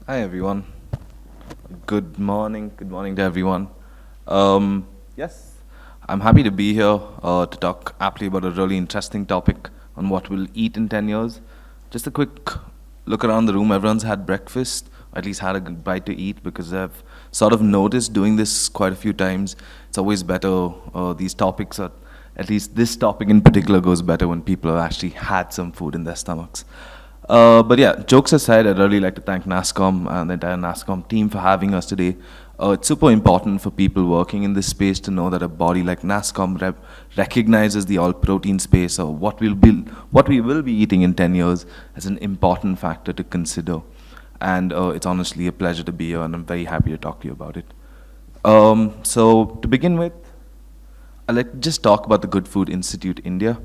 Hi everyone. Good morning to everyone. Yes, I'm happy to be here to talk aptly about a really interesting topic on what we'll eat in 10 years. Just a quick look around the room. Everyone's had breakfast, or at least had a good bite to eat, because I've sort of noticed doing this quite a few times. It's always better, these topics are, at least this topic in particular goes better when people have actually had some food in their stomachs. But yeah, jokes aside, I'd really like to thank NASSCOM and the entire NASSCOM team for having us today. It's super important for people working in this space to know that a body like NASSCOM recognizes the all-protein space, or what we will be eating in 10 years, as an important factor to consider. And it's honestly a pleasure to be here, and I'm very happy to talk to you about it. So to begin with, I'd like to just talk about the Good Food Institute India.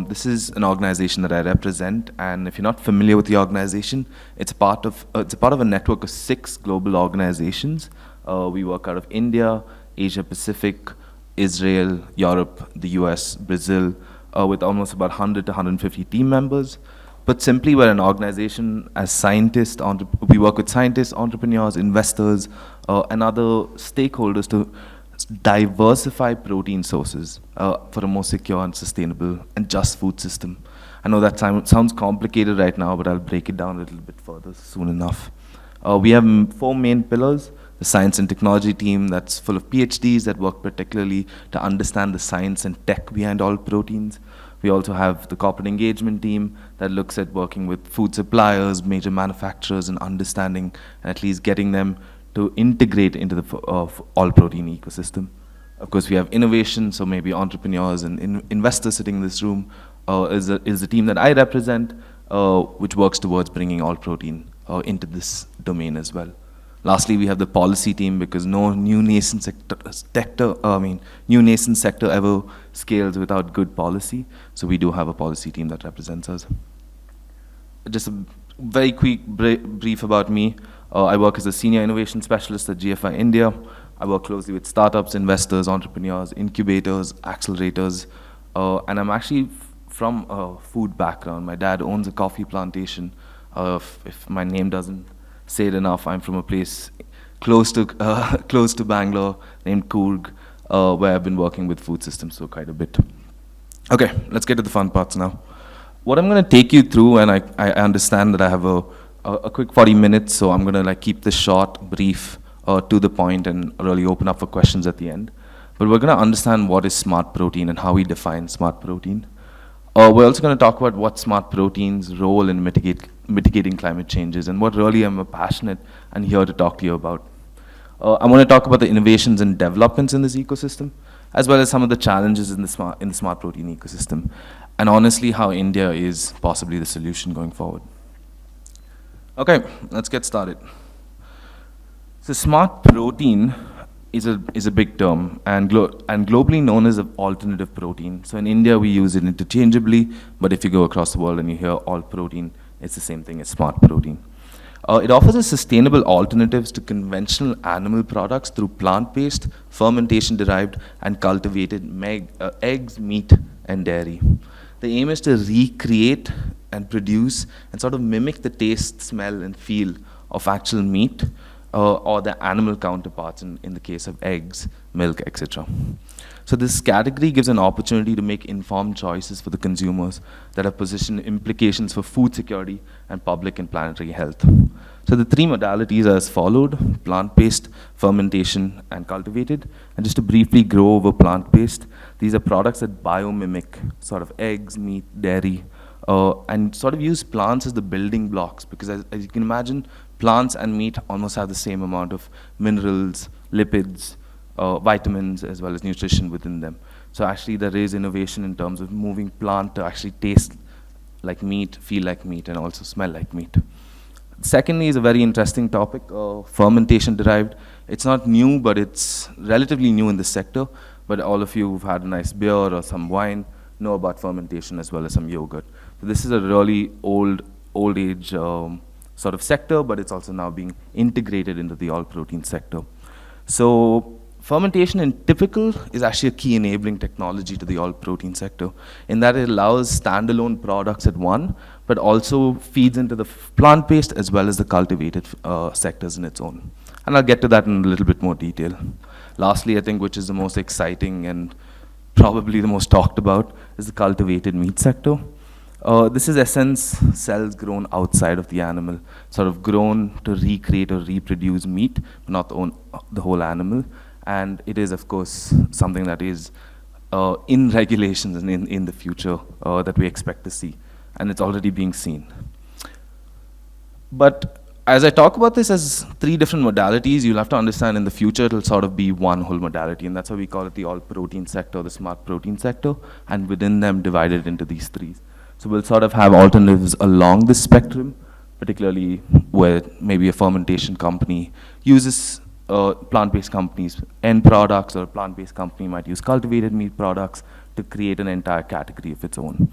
This is an organization that I represent, and if you're not familiar with the organization, it's a part of a network of 6 global organizations. We work out of India, Asia Pacific, Israel, Europe, the US, Brazil, with almost about 100 to 150 team members. But simply, we're an organization as scientists. We work with scientists, entrepreneurs, investors, and other stakeholders to diversify protein sources for a more secure and sustainable and just food system. I know that sounds complicated right now, but I'll break it down a little bit further soon enough. We have 4 main pillars: the science and technology team that's full of PhDs that work particularly to understand the science and tech behind all proteins. We also have the corporate engagement team that looks at working with food suppliers, major manufacturers, and understanding and at least getting them to integrate into the all protein ecosystem. Of course, we have innovation, so maybe entrepreneurs and investors sitting in this room is the team that I represent, which works towards bringing all protein into this domain as well. Lastly, we have the policy team, because no new nascent sector ever scales without good policy. So we do have a policy team that represents us. Just a very quick brief about me. I work as a senior innovation specialist at GFI India. I work closely with startups, investors, entrepreneurs, incubators, accelerators, and I'm actually from a food background. My dad owns a coffee plantation. If my name doesn't say it enough, I'm from a place close to Bangalore named Coorg, where I've been working with food systems for quite a bit. Okay, let's get to the fun parts now. What I'm going to take you through, and I understand that I have a quick 40 minutes, so I'm going to keep this short, brief, to the point, and really open up for questions at the end. But we're going to understand what is smart protein and how we define smart protein. We're also going to talk about what smart proteins' role in mitigating climate changes, and what really I'm passionate and here to talk to you about. I'm going to talk about the innovations and developments in this ecosystem, as well as some of the challenges in the smart protein ecosystem, and honestly how India is possibly the solution going forward. Okay, let's get started. So smart protein is a big term, and globally known as an alternative protein. So in India, we use it interchangeably, but if you go across the world and you hear all protein, it's the same thing as smart protein. It offers us sustainable alternatives to conventional animal products through plant-based, fermentation-derived, and cultivated eggs, meat, and dairy. The aim is to recreate and produce and sort of mimic the taste, smell, and feel of actual meat, or the animal counterparts in the case of eggs, milk, etc. So this category gives an opportunity to make informed choices for the consumers that have position implications for food security and public and planetary health. So the 3 modalities are as followed: plant-based, fermentation, and cultivated. And just to briefly go over plant-based, these are products that biomimic sort of eggs, meat, dairy, and sort of use plants as the building blocks, because as you can imagine, plants and meat almost have the same amount of minerals, lipids, vitamins, as well as nutrition within them. So actually there is innovation in terms of moving plant to actually taste like meat, feel like meat, and also smell like meat. Secondly is a very interesting topic, fermentation derived. It's not new, but it's relatively new in this sector. But all of you who've had a nice beer or some wine know about fermentation, as well as some yogurt. So this is a really old age sort of sector, but it's also now being integrated into the all protein sector. So fermentation in typical is actually a key enabling technology to the all protein sector, in that it allows standalone products at one, but also feeds into the plant-based as well as the cultivated sectors in its own. And I'll get to that in a little bit more detail. Lastly, I think, which is the most exciting and probably the most talked about, is the cultivated meat sector. This is essence cells grown outside of the animal, sort of grown to recreate or reproduce meat, but not the whole animal. And it is, of course, something that is in regulations and in the future that we expect to see. And it's already being seen. But as I talk about this as 3 different modalities, you'll have to understand in the future it'll sort of be one whole modality, and that's why we call it the all-protein sector, the smart protein sector, and within them divided into these 3. So we'll sort of have alternatives along this spectrum, particularly where maybe a fermentation company uses plant-based companies' end products, or a plant-based company might use cultivated meat products to create an entire category of its own.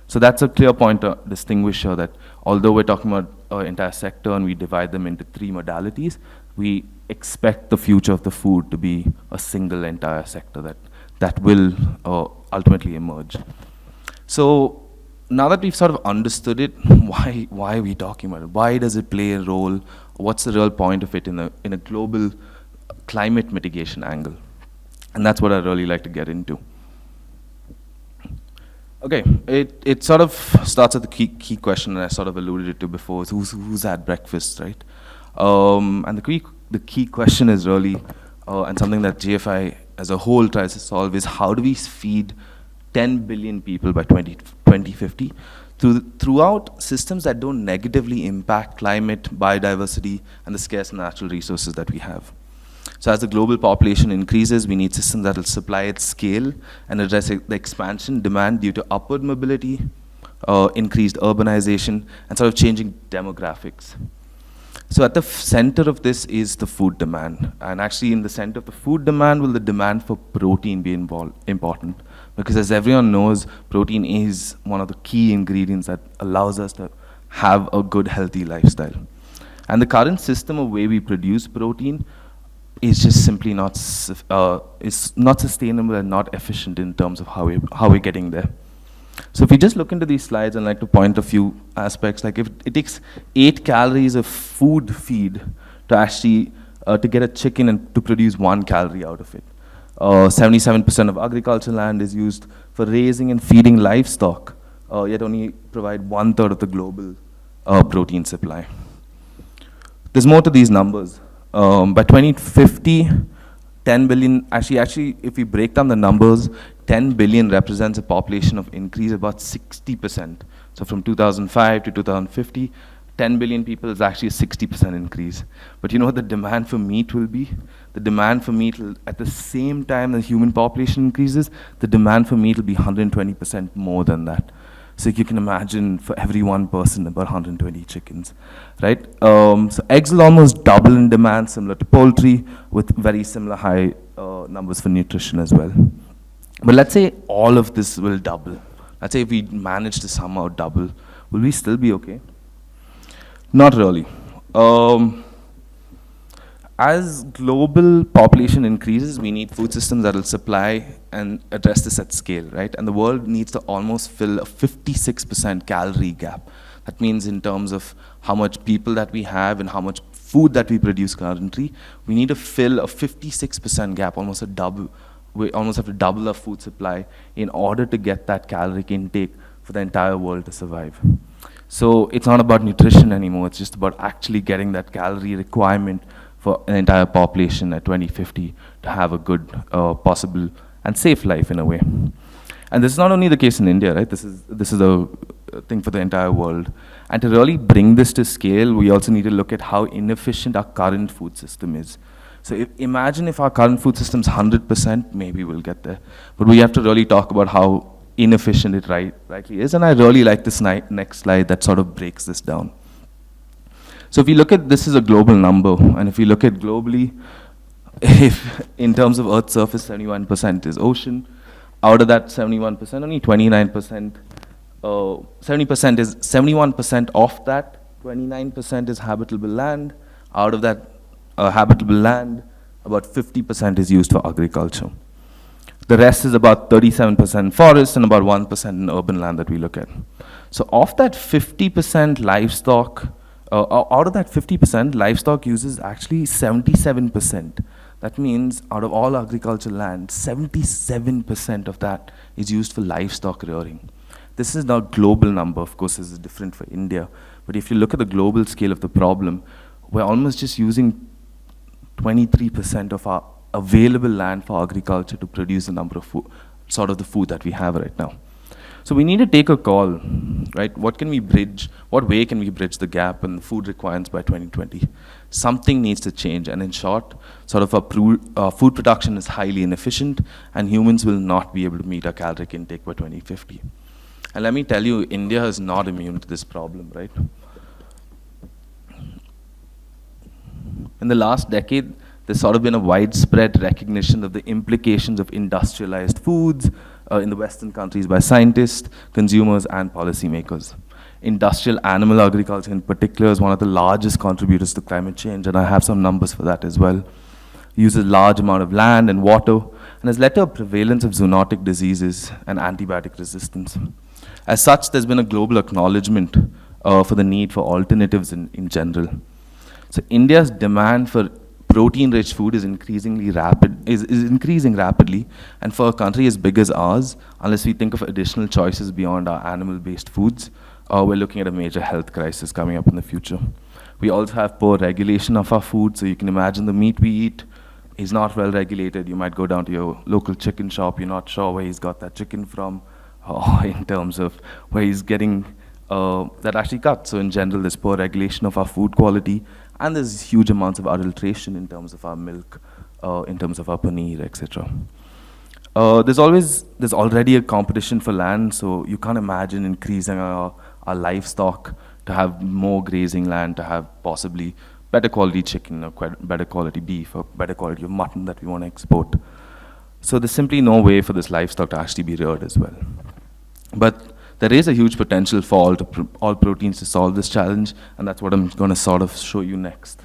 So that's a clear point to distinguish here, that although we're talking about an entire sector and we divide them into 3 modalities, we expect the future of the food to be a single entire sector that will ultimately emerge. So now that we've sort of understood it, why are we talking about it? Why does it play a role? What's the real point of it in a global climate mitigation angle? And that's what I'd really like to get into. Okay, it sort of starts at the key question, and I sort of alluded to before, is who's had breakfast, right? And the key question is really, and something that GFI as a whole tries to solve, is how do we feed 10 billion people by 2050 throughout systems that don't negatively impact climate, biodiversity, and the scarce natural resources that we have. So as the global population increases, we need systems that will supply at scale and address the expansion demand due to upward mobility, increased urbanization, and sort of changing demographics. So at the center of this is the food demand. And actually in the center of the food demand will the demand for protein be important. Because as everyone knows, protein is one of the key ingredients that allows us to have a good, healthy lifestyle. And the current system of way we produce protein is just simply not sustainable and not efficient in terms of how we're getting there. So if we just look into these slides, and like to point a few aspects, like if it takes 8 calories of food feed to actually to get a chicken and to produce 1 calorie out of it. 77% of agricultural land is used for raising and feeding livestock, yet only provide 1/3 of the global protein supply. There's more to these numbers. By 2050, 10 billion, actually, if we break down the numbers, 10 billion represents a population of increase about 60%. So from 2005 to 2050, 10 billion people is actually a 60% increase. But you know what the demand for meat will be? The demand for meat will, at the same time the human population increases, the demand for meat will be 120% more than that. So you can imagine for every 1 person, about 120 chickens, right? So eggs will almost double in demand, similar to poultry, with very similar high numbers for nutrition as well. But let's say all of this will double. Let's say if we manage to somehow double, will we still be okay? Not really. As global population increases, we need food systems that will supply and address this at scale, right? And the world needs to almost fill a 56% calorie gap. That means in terms of how much people that we have and how much food that we produce currently, we need to fill a 56% gap, almost a double. We almost have to double our food supply in order to get that caloric intake for the entire world to survive. So it's not about nutrition anymore, it's just about actually getting that calorie requirement for an entire population at 2050 to have a good, possible, and safe life in a way. And this is not only the case in India, right? This is a thing for the entire world. And to really bring this to scale, we also need to look at how inefficient our current food system is. So imagine if our current food system is 100%, maybe we'll get there. But we have to really talk about how inefficient it rightly is. And I really like this next slide that sort of breaks this down. So if you look at, this is a global number, and if you look at globally, if in terms of Earth's surface, 71% is ocean. Out of that 71%, only 29%, 71% of that, 29% is habitable land. Out of that habitable land, about 50% is used for agriculture. The rest is about 37% forest and about 1% in urban land that we look at. So of that 50% livestock, out of that 50%, livestock uses actually 77%. That means out of all agricultural land, 77% of that is used for livestock rearing. This is now global number, of course this is different for India, but if you look at the global scale of the problem, we're almost just using 23% of our available land for agriculture to produce the number of food, sort of the food that we have right now. So we need to take a call, right? What can we bridge, what way can we bridge the gap in the food requirements by 2020? Something needs to change, and in short, sort of our food production is highly inefficient, and humans will not be able to meet our caloric intake by 2050. And let me tell you, India is not immune to this problem, right? In the last decade, there's sort of been a widespread recognition of the implications of industrialized foods in the Western countries by scientists, consumers, and policymakers. Industrial animal agriculture in particular is one of the largest contributors to climate change, and I have some numbers for that as well. Uses large amount of land and water, and has led to a prevalence of zoonotic diseases and antibiotic resistance. As such, there's been a global acknowledgement for the need for alternatives in general. So India's demand for protein-rich food is increasing rapidly, and for a country as big as ours, unless we think of additional choices beyond our animal-based foods, we're looking at a major health crisis coming up in the future. We also have poor regulation of our food, so you can imagine the meat we eat is not well regulated. You might go down to your local chicken shop, you're not sure where he's got that chicken from, in terms of where he's getting that actually cut. So in general, there's poor regulation of our food quality, and there's huge amounts of adulteration in terms of our milk, in terms of our paneer, etc. There's already a competition for land, so you can't imagine increasing our livestock to have more grazing land, to have possibly better quality chicken, or better quality beef, or better quality of mutton that we want to export. So there's simply no way for this livestock to actually be reared as well. But there is a huge potential for all proteins to solve this challenge, and that's what I'm going to sort of show you next.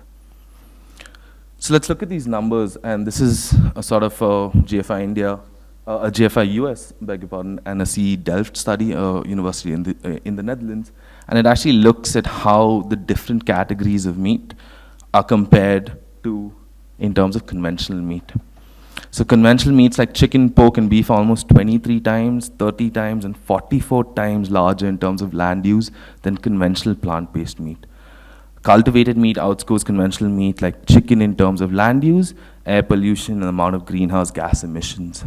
So let's look at these numbers, and this is a sort of GFI India, a GFI US, beg your pardon, and a CE Delft study, university in the Netherlands, and it actually looks at how the different categories of meat are compared to in terms of conventional meat. So conventional meats like chicken, pork, and beef are almost 23 times, 30 times, and 44 times larger in terms of land use than conventional plant-based meat. Cultivated meat outscores conventional meat like chicken in terms of land use, air pollution, and amount of greenhouse gas emissions.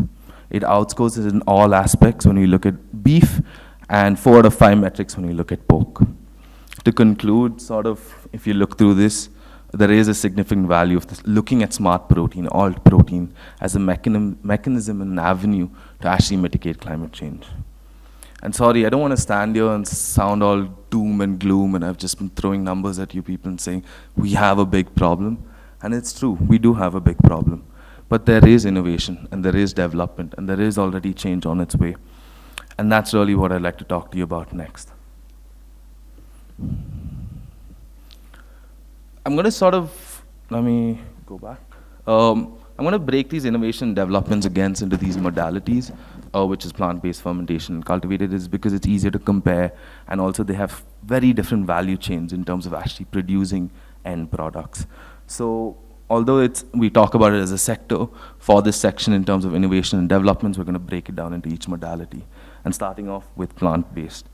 It outscores it in all aspects when we look at beef, and 4 out of 5 metrics when we look at pork. To conclude, sort of, if you look through this, there is a significant value of this, looking at smart protein, alt protein, as a mechanism and an avenue to actually mitigate climate change. And sorry, I don't want to stand here and sound all doom and gloom, and I've just been throwing numbers at you people and saying, we have a big problem. And it's true, we do have a big problem. But there is innovation, and there is development, and there is already change on its way. And that's really what I'd like to talk to you about next. I'm going to sort of, let me go back. I'm going to break these innovation developments again into these modalities, which is plant-based fermentation and cultivated, is because it's easier to compare, and also they have very different value chains in terms of actually producing end products. So although we talk about it as a sector, for this section in terms of innovation and developments, we're going to break it down into each modality, and starting off with plant-based.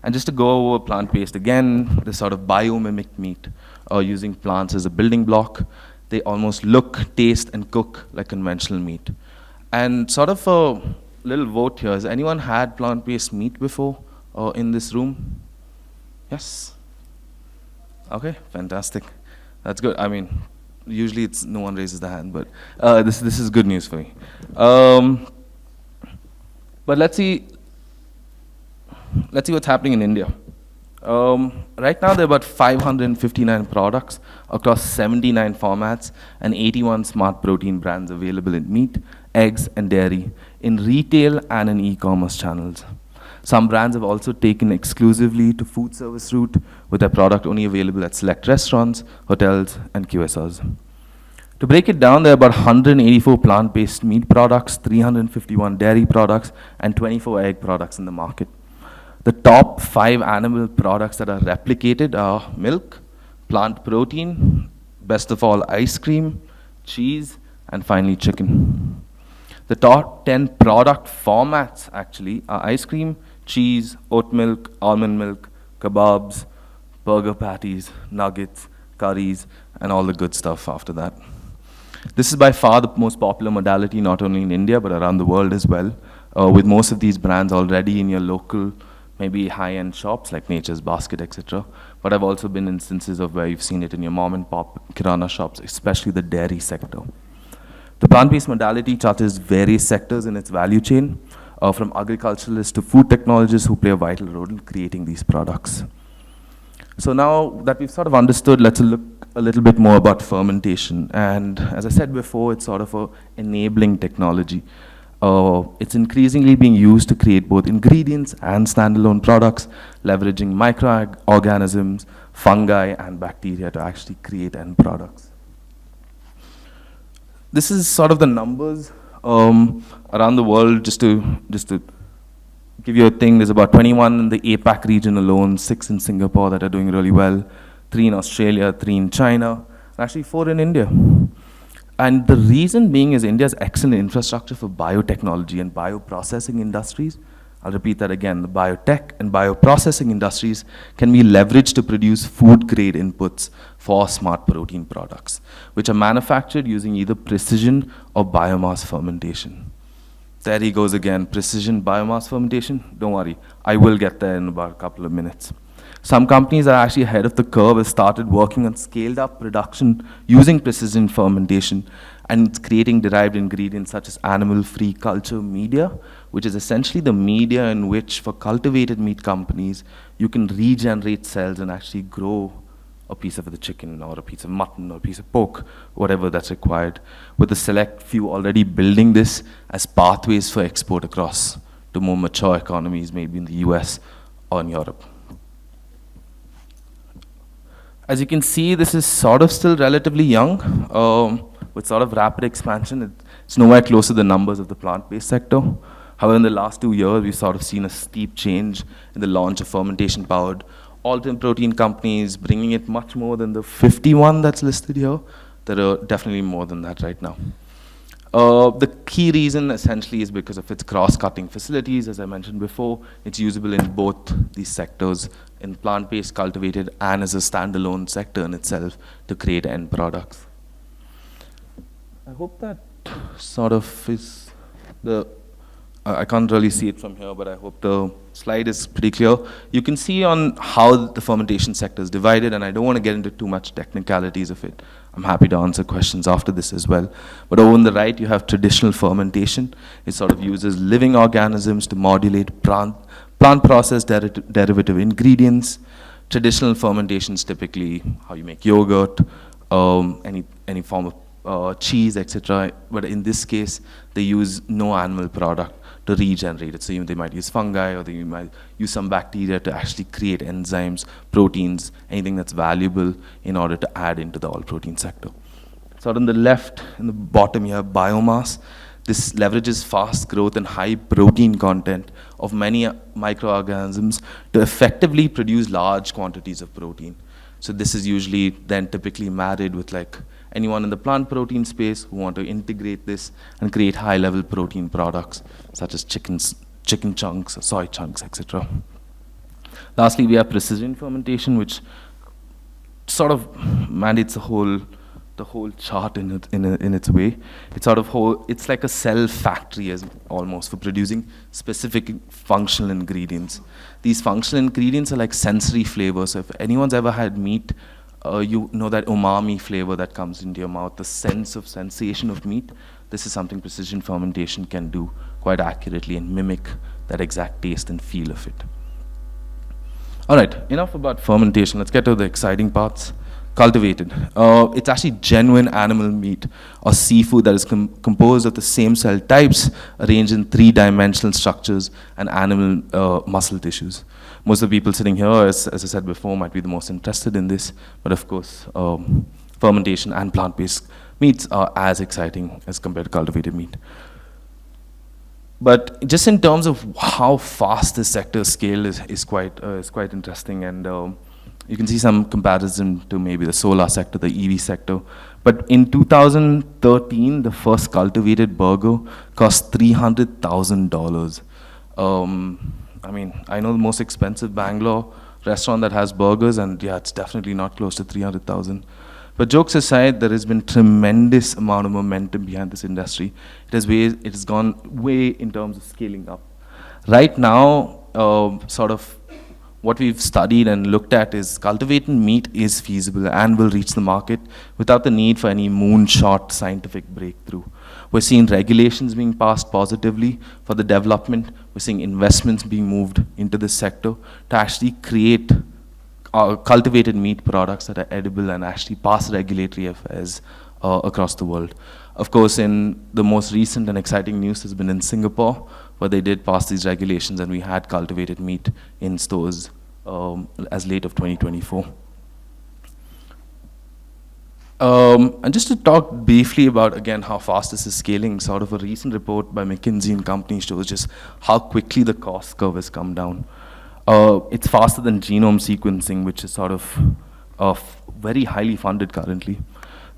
And just to go over plant-based again, this sort of biomimic meat, using plants as a building block. They almost look, taste, and cook like conventional meat. And sort of a little vote here, has anyone had plant-based meat before in this room? Yes? Okay, fantastic. That's good. I mean, usually it's no one raises the hand, but this is good news for me. But let's see what's happening in India. Right now there are about 559 products across 79 formats and 81 smart protein brands available in meat, eggs, and dairy in retail and in e-commerce channels. Some brands have also taken exclusively to food service route, with their product only available at select restaurants, hotels, and QSRs. To break it down, there are about 184 plant-based meat products, 351 dairy products, and 24 egg products in the market. The top 5 animal products that are replicated are milk, plant protein, best of all, ice cream, cheese, and finally chicken. The top 10 product formats actually are ice cream, cheese, oat milk, almond milk, kebabs, burger patties, nuggets, curries, and all the good stuff after that. This is by far the most popular modality, not only in India, but around the world as well, with most of these brands already in your local, maybe high-end shops like Nature's Basket, etc. But I've also been instances of where you've seen it in your mom and pop kirana shops, especially the dairy sector. The plant-based modality touches various sectors in its value chain, from agriculturalists to food technologists who play a vital role in creating these products. So now that we've sort of understood, let's look a little bit more about fermentation. And as I said before, it's sort of an enabling technology. It's increasingly being used to create both ingredients and standalone products, leveraging microorganisms, fungi, and bacteria to actually create end products. This is sort of the numbers around the world, just to give you a thing. There's about 21 in the APAC region alone, 6 in Singapore that are doing really well, 3 in Australia, 3 in China, and actually 4 in India. And the reason being is India's excellent infrastructure for biotechnology and bioprocessing industries. I'll repeat that again. The biotech and bioprocessing industries can be leveraged to produce food-grade inputs for smart protein products, which are manufactured using either precision or biomass fermentation. There he goes again, precision biomass fermentation. Don't worry, I will get there in about a couple of minutes. Some companies that are actually ahead of the curve have started working on scaled up production using precision fermentation and creating derived ingredients such as animal-free culture media, which is essentially the media in which, for cultivated meat companies, you can regenerate cells and actually grow a piece of the chicken or a piece of mutton or a piece of pork, whatever that's required, with a select few already building this as pathways for export across to more mature economies, maybe in the US or in Europe. As you can see, this is sort of still relatively young, with sort of rapid expansion. It's nowhere close to the numbers of the plant-based sector. However, in the last 2 years, we've sort of seen a steep change in the launch of fermentation-powered alternate protein companies, bringing it much more than the 51 that's listed here. There are definitely more than that right now. The key reason essentially is because of its cross-cutting facilities. As I mentioned before, it's usable in both these sectors, in plant-based, cultivated, and as a standalone sector in itself to create end products. I hope that sort of is the, I can't really see it from here, but I hope the slide is pretty clear. You can see on how the fermentation sector is divided, and I don't want to get into too much technicalities of it. I'm happy to answer questions after this as well. But over on the right, you have traditional fermentation. It sort of uses living organisms to modulate plant process derivative ingredients. Traditional fermentations typically how you make yogurt, any form of cheese, etc. But in this case, they use no animal product to regenerate it. So they might use fungi, or they might use some bacteria to actually create enzymes, proteins, anything that's valuable in order to add into the all-protein sector. So on the left, in the bottom, you have biomass. This leverages fast growth and high protein content of many microorganisms to effectively produce large quantities of protein. So this is usually then typically married with like anyone in the plant protein space who want to integrate this and create high-level protein products such as chicken chunks, soy chunks, etc. Lastly, we have precision fermentation, which sort of mandates the whole chart in its way. It's like a cell factory almost for producing specific functional ingredients. These functional ingredients are like sensory flavors. So if anyone's ever had meat, you know that umami flavor that comes into your mouth, the sense of sensation of meat. This is something precision fermentation can do quite accurately and mimic that exact taste and feel of it. All right, enough about fermentation. Let's get to the exciting parts. Cultivated. It's actually genuine animal meat or seafood that is composed of the same cell types arranged in 3-dimensional structures and animal muscle tissues. Most of the people sitting here, as I said before, might be the most interested in this, but of course, fermentation and plant-based meats are as exciting as compared to cultivated meat. But just in terms of how fast this sector scale is quite interesting, and you can see some comparison to maybe the solar sector, the EV sector. But in 2013, the first cultivated burger cost $300,000. I mean, I know the most expensive Bangalore restaurant that has burgers, and yeah, it's definitely not close to 300,000. But jokes aside, there has been tremendous amount of momentum behind this industry. It has gone way in terms of scaling up. Right now, sort of what we've studied and looked at is cultivated meat is feasible and will reach the market without the need for any moonshot scientific breakthrough. We're seeing regulations being passed positively for the development. We're seeing investments being moved into this sector to actually create cultivated meat products that are edible and actually pass regulatory affairs across the world. Of course, in the most recent and exciting news has been in Singapore, where they did pass these regulations and we had cultivated meat in stores as late of 2024. And just to talk briefly about, again, how fast this is scaling, sort of a recent report by McKinsey and Company shows just how quickly the cost curve has come down. It's faster than genome sequencing, which is sort of very highly funded currently.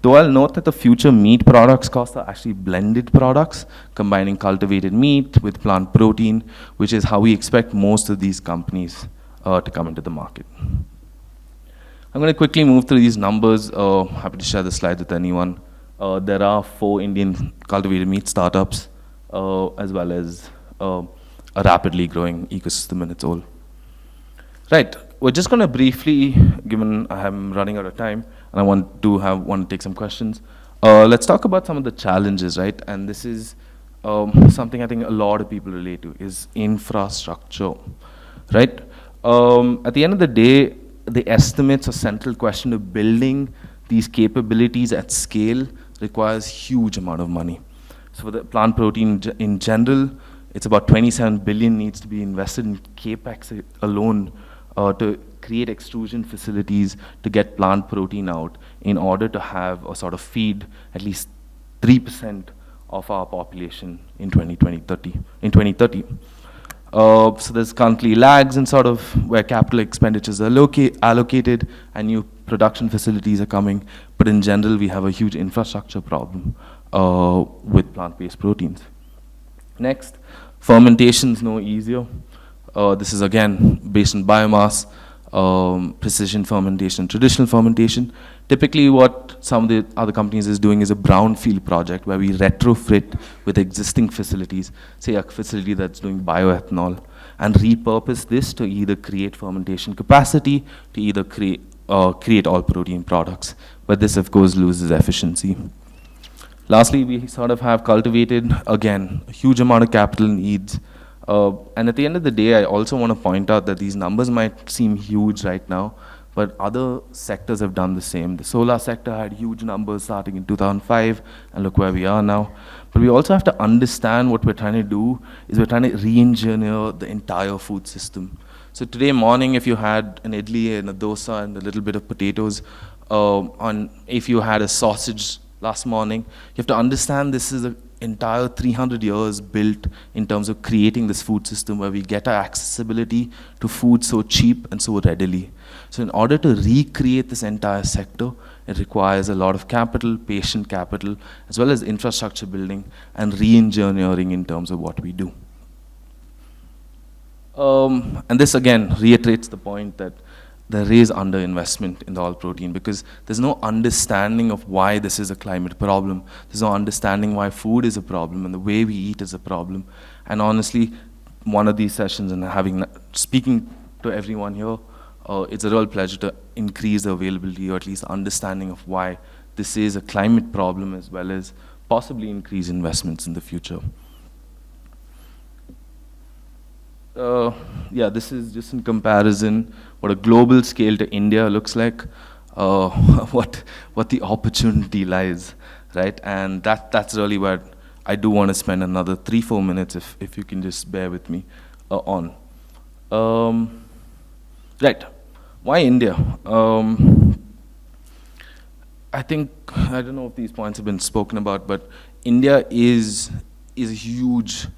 Though I'll note that the future meat products costs are actually blended products, combining cultivated meat with plant protein, which is how we expect most of these companies to come into the market. I'm going to quickly move through these numbers. Happy to share the slides with anyone. There are 4 Indian cultivated meat startups, as well as a rapidly growing ecosystem in its own. Right, we're just going to briefly, given I'm running out of time, and I want to take some questions. Let's talk about some of the challenges, right? And this is something I think a lot of people relate to, is infrastructure, right? At the end of the day, the estimates or central question of building these capabilities at scale requires huge amount of money. So for the plant protein in general, it's about 27 billion needs to be invested in capex alone to create extrusion facilities to get plant protein out in order to have or sort of feed at least 3% of our population in 2030. So there's currently lags in sort of where capital expenditures are allocated and new production facilities are coming. But in general, we have a huge infrastructure problem with plant-based proteins. Next, fermentation's no easier. This is again based on biomass, precision fermentation, traditional fermentation. Typically what some of the other companies is doing is a brownfield project where we retrofit with existing facilities, say a facility that's doing bioethanol, and repurpose this to either create fermentation capacity, to either create all protein products. But this of course loses efficiency. Lastly, we sort of have cultivated, again, a huge amount of capital needs. And at the end of the day, I also want to point out that these numbers might seem huge right now, but other sectors have done the same. The solar sector had huge numbers starting in 2005, and look where we are now. But we also have to understand what we're trying to do is we're trying to re-engineer the entire food system. So today morning, if you had an idli and a dosa and a little bit of potatoes, if you had a sausage last morning, you have to understand this is an entire 300 years built in terms of creating this food system where we get our accessibility to food so cheap and so readily. So in order to recreate this entire sector, it requires a lot of capital, patient capital, as well as infrastructure building and re-engineering in terms of what we do. And this again reiterates the point that there is underinvestment in the all protein because there's no understanding of why this is a climate problem. There's no understanding why food is a problem and the way we eat is a problem. And honestly, one of these sessions and speaking to everyone here, it's a real pleasure to increase the availability or at least understanding of why this is a climate problem as well as possibly increase investments in the future. Yeah, this is just in comparison what a global scale to India looks like, what the opportunity lies, right? And that's really where I do want to spend another 3-4 minutes if you can just bear with me on. Right, why India? I think, I don't know if these points have been spoken about, but India is a huge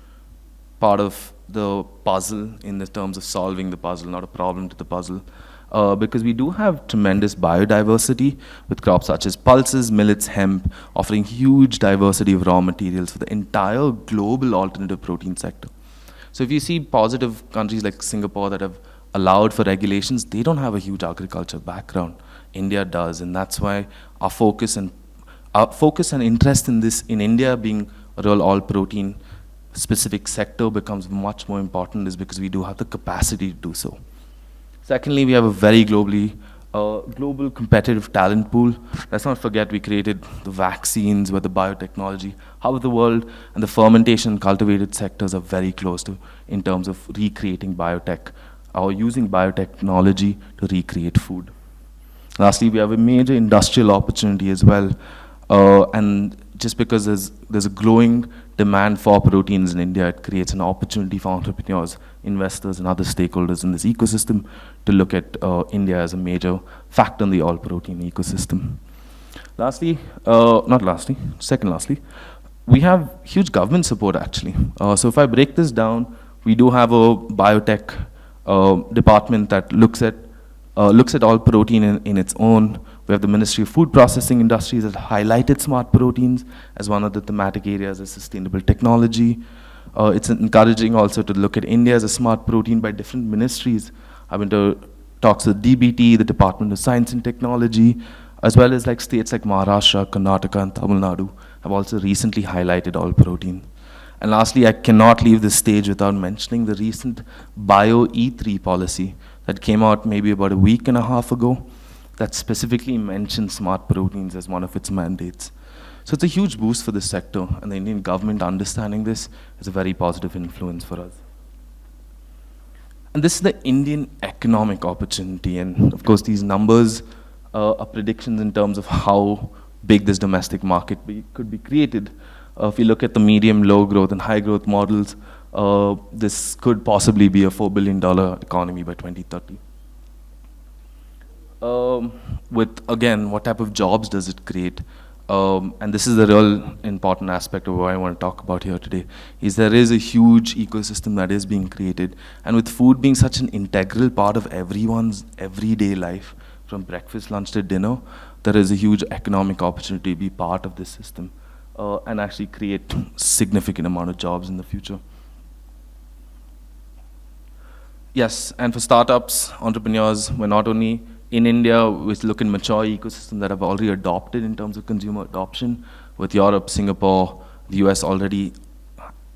part of the puzzle in the terms of solving the puzzle, not a problem to the puzzle. Because we do have tremendous biodiversity with crops such as pulses, millets, hemp, offering huge diversity of raw materials for the entire global alternative protein sector. So if you see positive countries like Singapore that have allowed for regulations, they don't have a huge agriculture background. India does, and that's why our focus and interest in this, in India being a real all protein specific sector, becomes much more important, is because we do have the capacity to do so. Secondly, we have a very global competitive talent pool. Let's not forget we created the vaccines with the biotechnology hub of the world, and the fermentation and cultivated sectors are very close to in terms of recreating biotech or using biotechnology to recreate food. Lastly, we have a major industrial opportunity as well, and just because there's a growing demand for proteins in India, it creates an opportunity for entrepreneurs, investors, and other stakeholders in this ecosystem to look at India as a major factor in the all-protein ecosystem. Lastly, not lastly, second lastly, we have huge government support actually. So if I break this down, we do have a biotech department that looks at all protein in its own. We have the Ministry of Food Processing Industries that highlighted smart proteins as one of the thematic areas of sustainable technology. It's encouraging also to look at India as a smart protein by different ministries. I've been to talks with DBT, the Department of Science and Technology, as well as like states like Maharashtra, Karnataka, and Tamil Nadu have also recently highlighted all protein. And lastly, I cannot leave this stage without mentioning the recent Bio E3 policy that came out maybe about a week and a half ago, that specifically mentioned smart proteins as one of its mandates. So it's a huge boost for this sector, and the Indian government understanding this is a very positive influence for us. And this is the Indian economic opportunity, and of course these numbers are predictions in terms of how big this domestic market could be created. If you look at the medium, low growth, and high growth models, this could possibly be a $4 billion economy by 2030. With, again, what type of jobs does it create? And this is the real important aspect of what I want to talk about here today, is there is a huge ecosystem that is being created. And with food being such an integral part of everyone's everyday life, from breakfast, lunch to dinner, there is a huge economic opportunity to be part of this system and actually create significant amount of jobs in the future. Yes, and for startups, entrepreneurs, we're not only in India, we look in mature ecosystems that have already adopted in terms of consumer adoption, with Europe, Singapore, the US already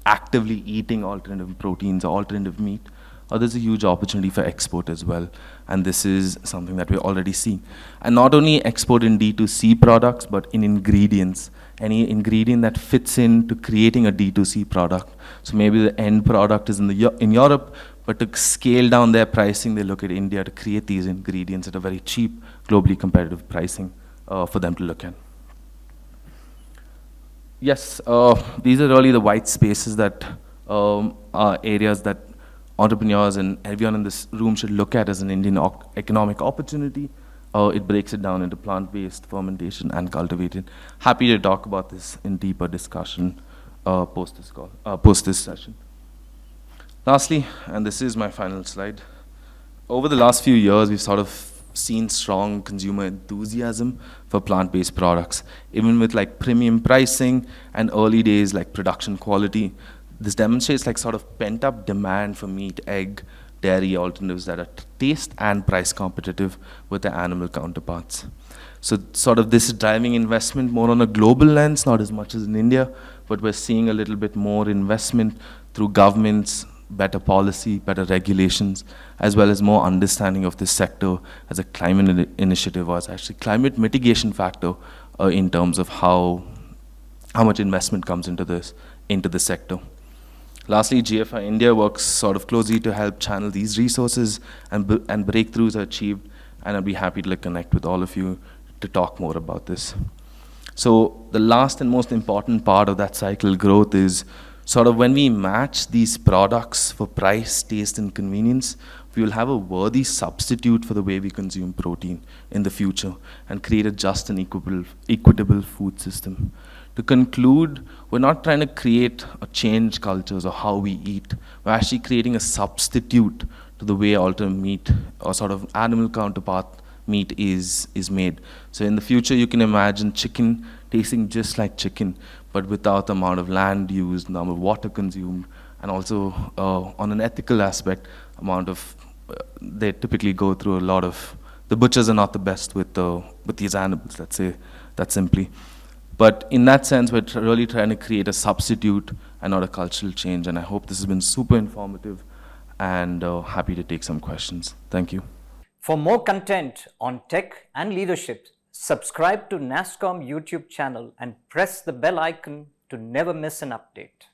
actively eating alternative proteins or alternative meat. There's a huge opportunity for export as well, and this is something that we're already seeing. And not only export in D2C products, but in ingredients. Any ingredient that fits into creating a D2C product. So maybe the end product is in Europe, but to scale down their pricing, they look at India to create these ingredients at a very cheap, globally competitive pricing for them to look at. Yes, these are really the white spaces that are areas that entrepreneurs and everyone in this room should look at as an Indian economic opportunity. It breaks it down into plant-based, fermentation, and cultivated. Happy to talk about this in deeper discussion post this session. Lastly, and this is my final slide, over the last few years, we've sort of seen strong consumer enthusiasm for plant-based products, even with like premium pricing and early days like production quality. This demonstrates like sort of pent-up demand for meat, egg, dairy alternatives that are taste and price competitive with their animal counterparts. So sort of this is driving investment more on a global lens, not as much as in India, but we're seeing a little bit more investment through governments, better policy, better regulations, as well as more understanding of this sector as a climate initiative or as actually climate mitigation factor in terms of how much investment comes into this sector. Lastly, GFI India works sort of closely to help channel these resources and breakthroughs are achieved, and I'll be happy to connect with all of you to talk more about this. So the last and most important part of that cycle growth is sort of when we match these products for price, taste, and convenience, we will have a worthy substitute for the way we consume protein in the future and create a just and equitable food system. To conclude, we're not trying to create or change cultures or how we eat. We're actually creating a substitute to the way alternate meat or sort of animal counterpart meat is made. So in the future, you can imagine chicken tasting just like chicken, but without the amount of land used, the amount of water consumed, and also on an ethical aspect, amount of they typically go through a lot of. The butchers are not the best with these animals. Let's say that simply. But in that sense, we're really trying to create a substitute and not a cultural change. And I hope this has been super informative, and happy to take some questions. Thank you. For more content on tech and leadership, subscribe to NASSCOM YouTube channel and press the bell icon to never miss an update.